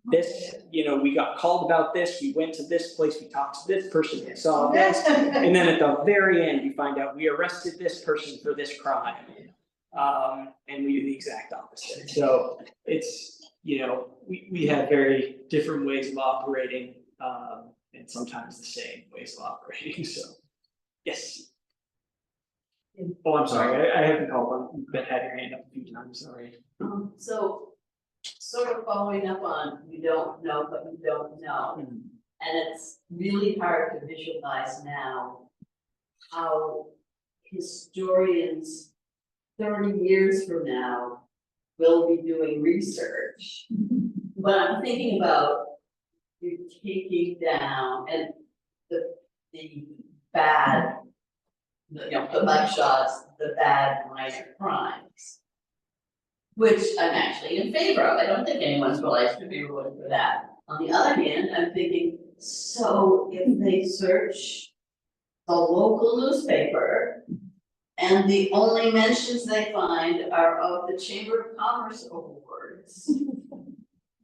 this, we got called about this, we went to this place, we talked to this person, we saw this, and then at the very end, you find out we arrested this person for this crime. And we do the exact opposite. So it's, we have very different ways of operating, and sometimes the same ways of operating, so, yes. Oh, I'm sorry, I haven't called on, you've had your hand up a few times already. So, sort of following up on, you don't know, but you don't know. Mm-hmm. And it's really hard to visualize now how historians 30 years from now will be doing research. But I'm thinking about you taking down and the bad, the mugshots, the bad minor crimes, which I'm actually in favor of. I don't think anyone's life should be ruined for that. On the other hand, I'm thinking, so if they search the local newspaper and the only mentions they find are of the Chamber of Commerce awards,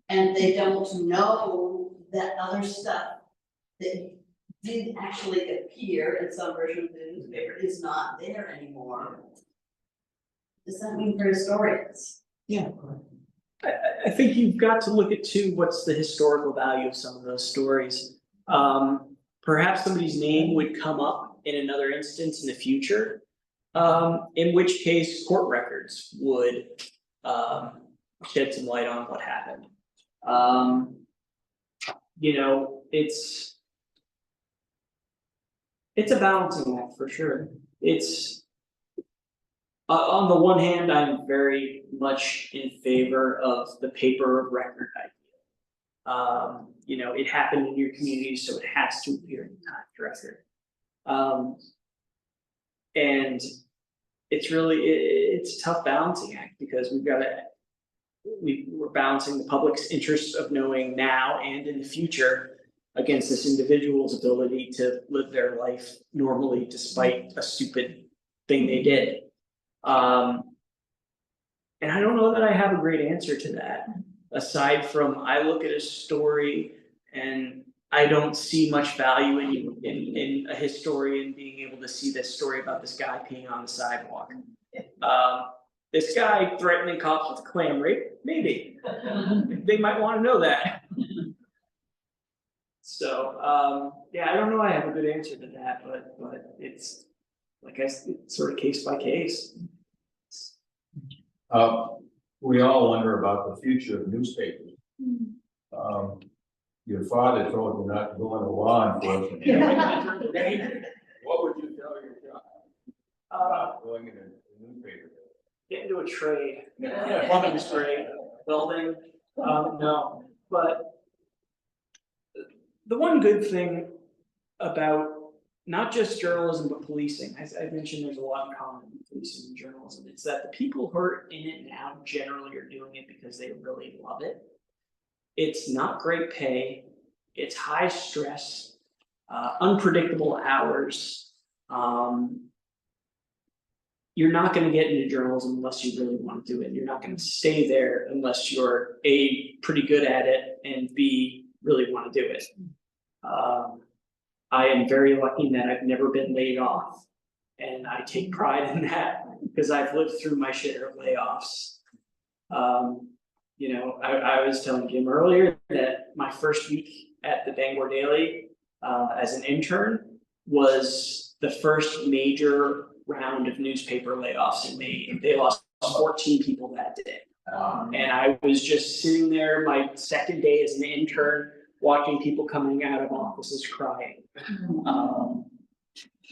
and they don't know that other stuff that did actually appear in some version of the newspaper is not there anymore, does that mean for historians? Yeah. I think you've got to look at too, what's the historical value of some of those stories. Perhaps somebody's name would come up in another instance in the future, in which case court records would shed some light on what happened. It's a balancing act for sure. It's on the one hand, I'm very much in favor of the paper of record idea. It happened in your community, so it has to appear in the Times record. And it's a tough balancing act because we're balancing the public's interest of knowing now and in the future against this individual's ability to live their life normally despite a stupid thing they did. And I don't know that I have a great answer to that, aside from I look at a story and I don't see much value in a historian being able to see this story about this guy peeing on the sidewalk. This guy threatening cops with a clam rape, maybe. They might want to know that. So, yeah, I don't know I have a good answer to that, but it's, like guess it's sort of case by case. We all wonder about the future of newspapers. Your father told you not to go into law enforcement. What would you tell your child about going into the newspaper? Get into a trade. Plumbing's great, welding, no, but. The one good thing about not just journalism, but policing, as I mentioned, there's a lot in common with policing and journalism. It's that the people who are in it now generally are doing it because they really love it. It's not great pay, it's high stress, unpredictable hours. You're not gonna get into journalism unless you really want to do it. You're not gonna stay there unless you're A, pretty good at it, and B, really wanna do it. I am very lucky in that I've never been laid off. And I take pride in that because I've lived through my share of layoffs. You know, I was telling Jim earlier that my first week at the Bangor Daily as an intern was the first major round of newspaper layoffs in Maine. They lost 14 people that day. And I was just sitting there my second day as an intern, watching people coming out of offices crying.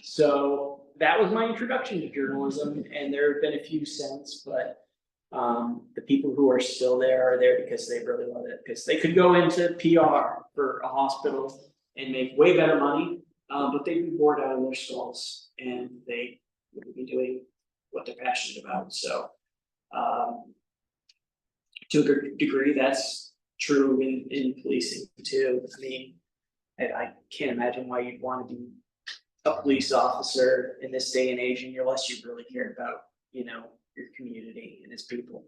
So that was my introduction to journalism, and there have been a few since, but the people who are still there are there because they really love it, because they could go into PR for a hospital and make way better money, but they'd be bored out of their skulls and they would be doing what they're passionate about. So to a degree, that's true in policing too. I mean, I can't imagine why you'd want to be a police officer in this day and age unless you really care about, you know, your community and its people.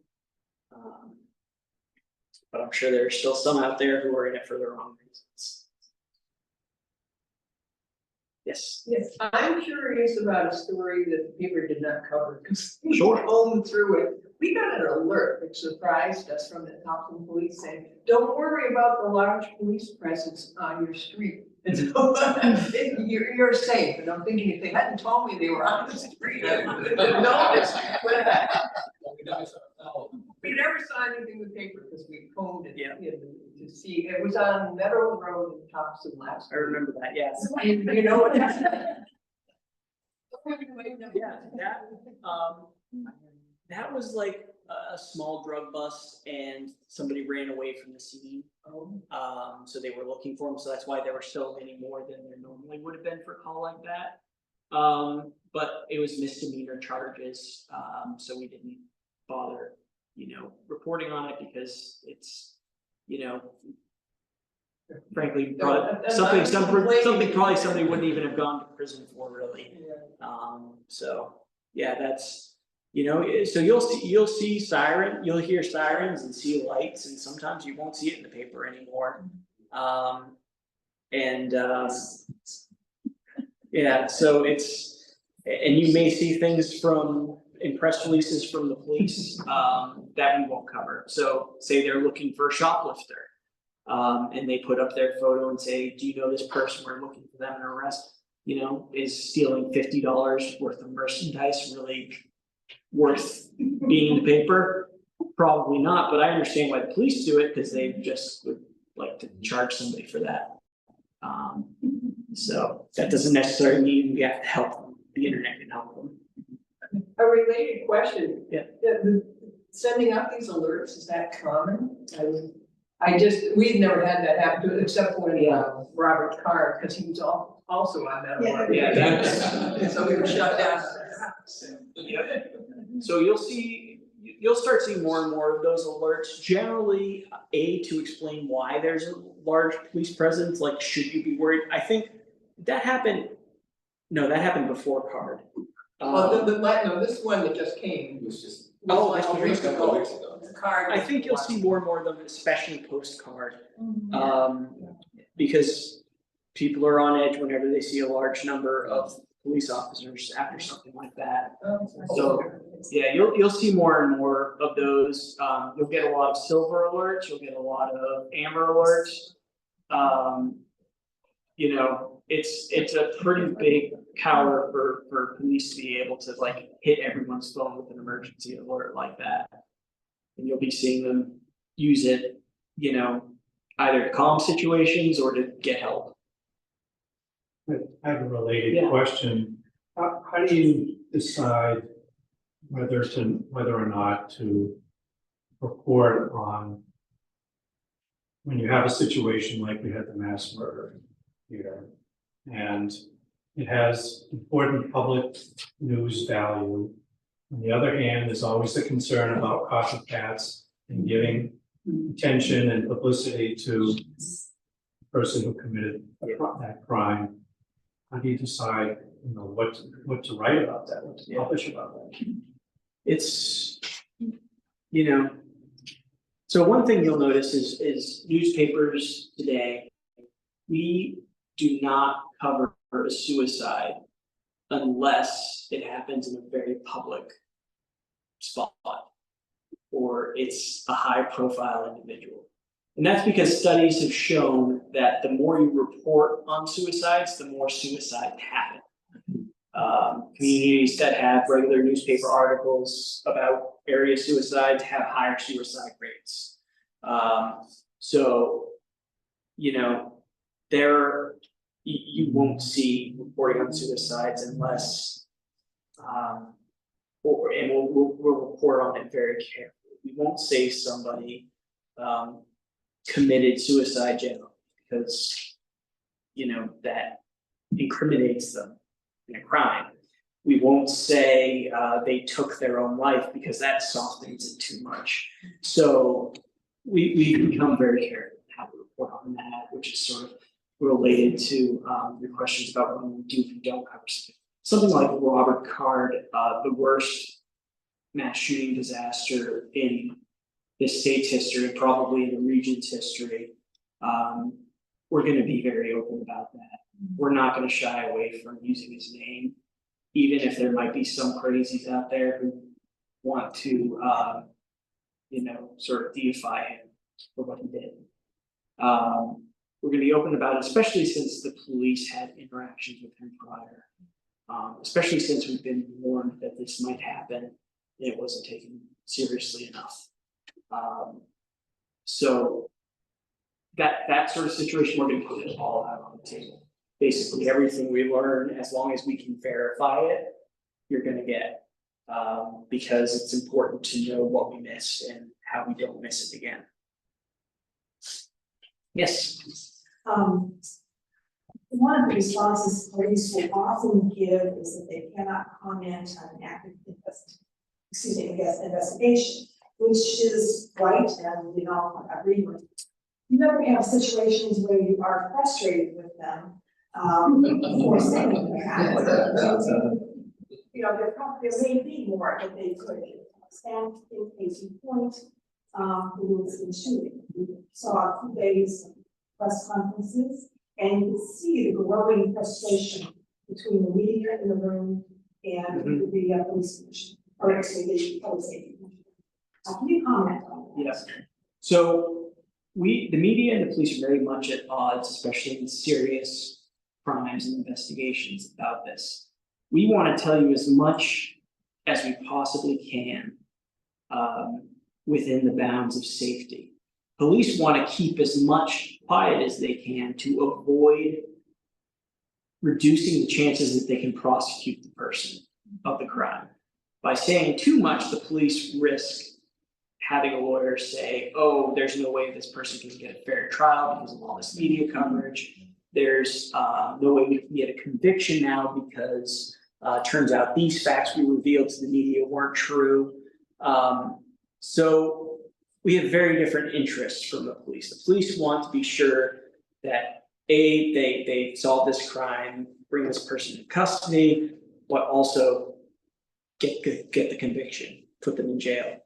But I'm sure there are still some out there who are in it for the wrong reasons. Yes. Yes, I'm curious about a story that the paper did not cover, because we Sure. combed through it. We got an alert that surprised us from the Thompson Police saying, don't worry about the large police presence on your street. And so, you're safe, and I'm thinking, if they hadn't told me they were on the street, I would have noticed. We never saw anything in the paper because we combed it. Yeah. To see, it was on Meadow Road in Thompson last. I remember that, yes. You know what? Yeah, that was like a small drug bust and somebody ran away from the scene. So they were looking for him, so that's why there were so many more than there normally would have been for a call like that. But it was misdemeanor charges, so we didn't bother, you know, reporting on it because it's, you know, frankly, probably something probably somebody wouldn't even have gone to prison for really. So yeah, that's, you know, so you'll see siren, you'll hear sirens and see lights, and sometimes you won't see it in the paper anymore. Yeah, so it's, and you may see things in press releases from the police that we won't cover. So say they're looking for a shoplifter, and they put up their photo and say, do you know this person? We're looking for them in arrest. You know, is stealing $50 worth of merchandise really worth being in the paper? Probably not, but I understand why the police do it, because they just would like to charge somebody for that. So that doesn't necessarily mean we have to help them. The internet can help them. A related question. Yeah. Sending out these alerts, is that common? We've never had that happen to, except when Robert Carr, because he was also on that alert. Yeah, that's. So we were shut down. Yep. So you'll start seeing more and more of those alerts, generally, to explain why there's a large police presence, like, should you be worried? I think that happened before CARD. Well, no, this one that just came was just. Oh, like this a week ago. The card. I think you'll see more and more of them, especially post-CARD. Because people are on edge whenever they see a large number of police officers after something like that. So, yeah, you'll see more and more of those. You'll get a lot of silver alerts, you'll get a lot of amber alerts. You know, it's a pretty big power for police to be able to like hit everyone's phone with an emergency alert like that. And you'll be seeing them use it, you know, either to calm situations or to get help. I have a related Yeah. question. How do you decide whether or not to report on when you have a situation like we had the mass murder here, and it has important public news value. On the other hand, there's always the concern about copycats and giving attention and publicity to the person who committed that crime. How do you decide, you know, what to write about that, what to publish about that? It's, you know, so one thing you'll notice is newspapers today, we do not cover a suicide unless it happens in a very public spot or it's a high profile individual. And that's because studies have shown that the more you report on suicides, the more suicides happen. Communities that have regular newspaper articles about area suicides have higher suicide rates. So, you know, you won't see reporting on suicides unless, and we'll report on it very carefully. We won't say somebody committed suicide generally because, you know, that incriminates them in a crime. We won't say they took their own life because that softens it too much. So we become very careful how we report on that, which is sort of related to your questions about what we do if we don't cover something like Robert Card, the worst mass shooting disaster in the state's history, probably in the region's history. We're going to be very open about that. We're not going to shy away from using his name, even if there might be some crazies out there who want to, you know, sort of deify him for what he did. We're going to be open about it, especially since the police had interactions with him prior. Especially since we've been warned that this might happen, and it wasn't taken seriously enough. So that sort of situation, we're going to put it all out on the table. Basically, everything we learn, as long as we can verify it, you're going to get, because it's important to know what we missed and how we don't miss it again. Yes. One of the responses police will often give is that they cannot comment on an active investigation, which is right, and we all agree with. You never have situations where you are frustrated with them for saying that. You know, there may be more that they could stand in case you point who was in shooting. We saw 2 days of press conferences, and you could see the growing frustration between the media in the room and the police commission, or actually the public safety commission. Can you comment on that? Yes. So the media and the police are very much at odds, especially in serious crimes and investigations about this. We want to tell you as much as we possibly can within the bounds of safety. Police want to keep as much quiet as they can to avoid reducing the chances that they can prosecute the person of the crime. By saying too much, the police risk having a lawyer say, oh, there's no way this person can get a fair trial because of all this media coverage. There's no way we can get a conviction now because turns out these facts we revealed to the media weren't true. So we have very different interests from the police. The police want to be sure that they solve this crime, bring this person to custody, but also get the conviction, put them in jail.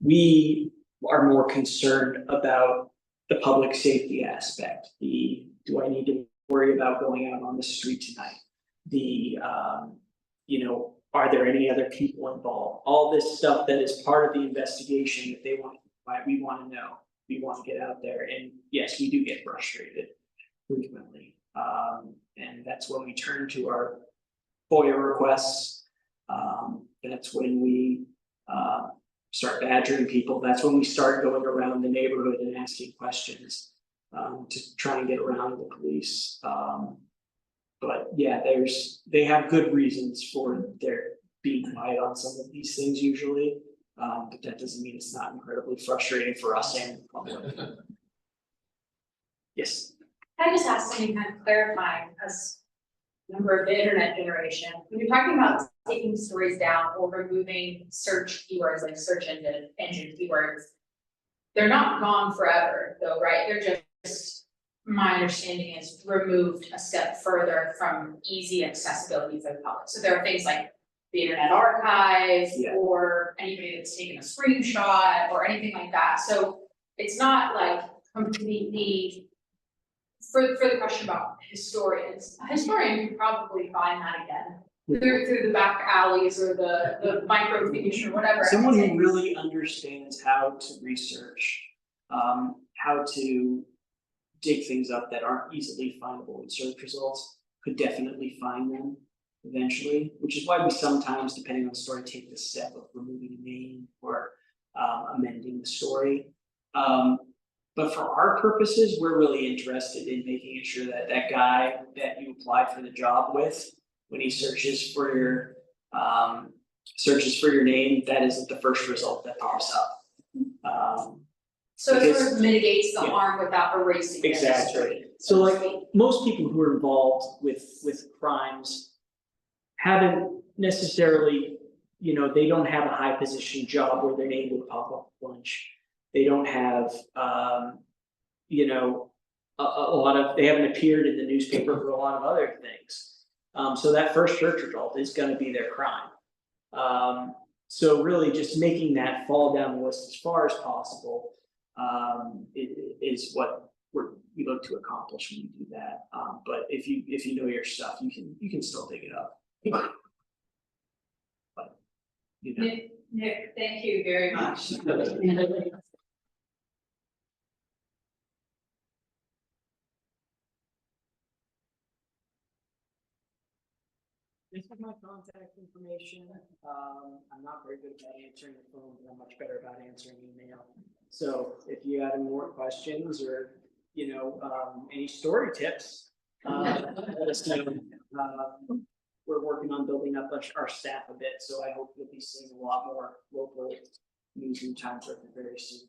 We are more concerned about the public safety aspect. Do I need to worry about going out on the street tonight? You know, are there any other people involved? All this stuff that is part of the investigation that we want to know. We want to get out there, and yes, we do get frustrated frequently. And that's when we turn to our FOIA requests. That's when we start badgering people. That's when we start going around the neighborhood and asking questions to try and get around the police. But yeah, they have good reasons for their being quiet on some of these things usually. But that doesn't mean it's not incredibly frustrating for us and the public. Yes. Can I just ask something kind of clarifying as a member of the internet generation? When you're talking about taking stories down or removing search keywords like search engine keywords, they're not gone forever though, right? They're just, my understanding is, removed a step further from easy accessibility for the public. So there are things like the Internet Archive Yeah. or anybody that's taken a screenshot or anything like that. So it's not like completely. For the question about historians, a historian could probably find that again through the back alleys or the microfiche or whatever. Someone who really understands how to research, how to dig things up that aren't easily findable in search results could definitely find them eventually, which is why we sometimes, depending on the story, take the step of removing a name or amending the story. But for our purposes, we're really interested in making sure that that guy that you applied for the job with, when he searches for your name, that isn't the first result that pops up. So it sort because- of mitigates the yeah. harm without erasing the Exactly. history. So like most people who are involved with crimes haven't necessarily, they don't have a high position job where their name would pop up a bunch. They don't have, a lot of, they haven't appeared in the newspaper for a lot of other things. So that first search result is gonna be their crime. So really just making that fall down the list as far as possible, is what we look to accomplish when we do that. But if you know your stuff, you can still dig it up. But, Nick, thank you very much. This is my contact information. I'm not very good at answering the phone, but I'm much better about answering email. So if you have any more questions or, any story tips, let us know. We're working on building up our staff a bit, so I hope you'll be seeing a lot more local news and Times very soon.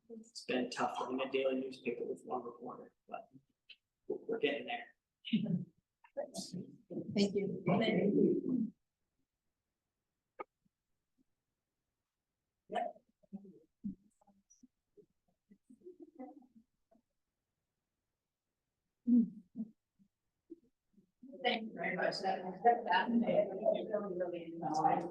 It's been tough running a daily newspaper with one reporter, but we're getting there. Thank you. Thank you very much. That really, really interesting.